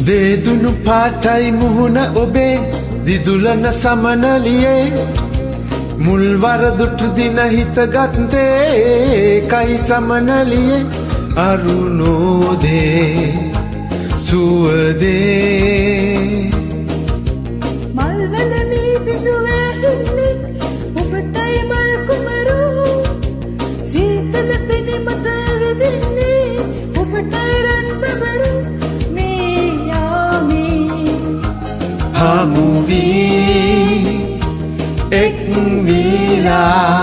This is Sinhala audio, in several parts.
දේදුණු පාටයි මුහුණ ඔබේ දිදුලන සමනලියේ මුල්වර දුටු දින හිතගත්තේ කයි සමනලියේ අරුණෝදේ සුවදේ මල්වල මේ බිඳුවේ හින්නේ ඔබටයි මල් කුමරු සීතල පෙනි මත විදින්නේ ඔබටයි රන් බබරු මේ යාමේ හමු වී එක් වීලා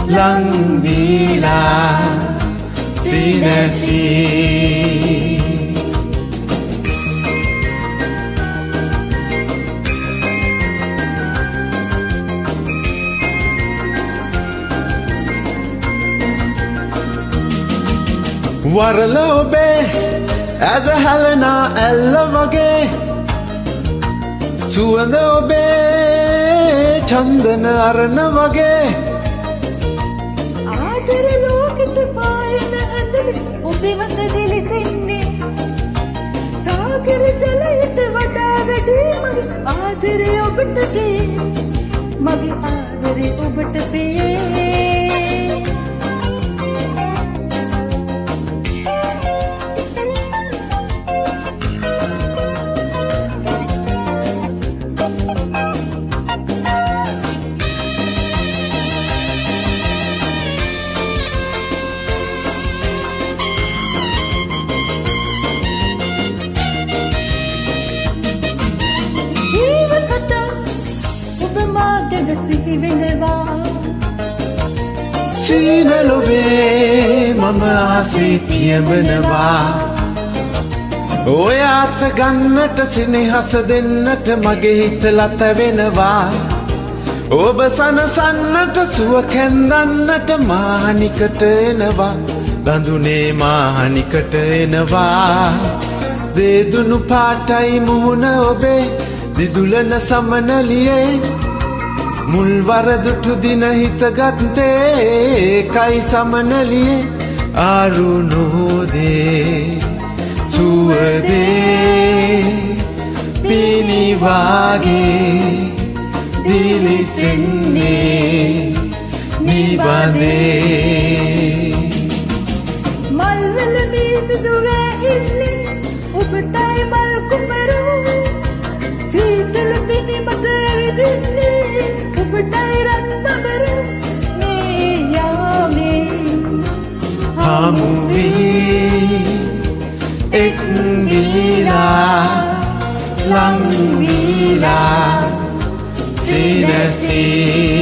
ලං වීලා සිනසී වරල ඔබේ ඇද හැලනා ඇල්ල වගේ සුවඳ ඔබේ චන්දන අරණ වගේ ආදර ලෝකෙට පායන ඇඳ ඔබේ වඳ දිලිසෙන්නේ සාගර ජලයට වඩා වැඩි මගේ ආදරේ ඔබට දේ මගේ ආදරේ ඔබට පේ සීනලොවේ මම ආසේ පියඹනවා ඔය අත ගන්නට සිනහස දෙන්නට මගේ හිත ලත වෙනවා ඔබ සනසන්නට සුව කැන්දන්නට මාහනිකට එනවා දඳුනේ මාහනිකට එනවා දේදුණු පාටයි මුහුණ ඔබේ දිදුලන සමනලියේ මුල්වර දුටු දින හිතගත්තේ කයි සමනලියේ අරුණෝදේ සුවදේ පිනිවාගේ දිලිසෙන්නේ නිබඳේ මල්වල මේ බිඳුවේ හින්නේ ඔබටයි මල් කුමරු සීතල පිණි මත විදින්නේ ඔබටයි රන් බබරු මේ යාමේ හමු වී එක් වීලා ලං වීලා සිනසී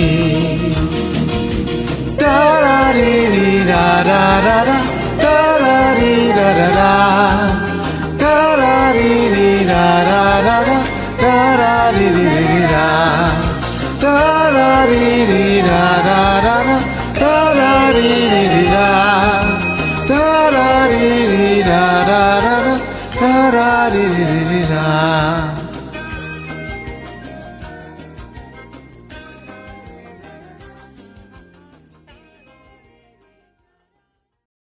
තරරිරිරාරාරා තරරිරාරාරා තරරිරිරාරාරා තරරිරිරා තරරිරිරාරාරා තරරිරිරා තරරිරිරාරාරා තරරිරිරා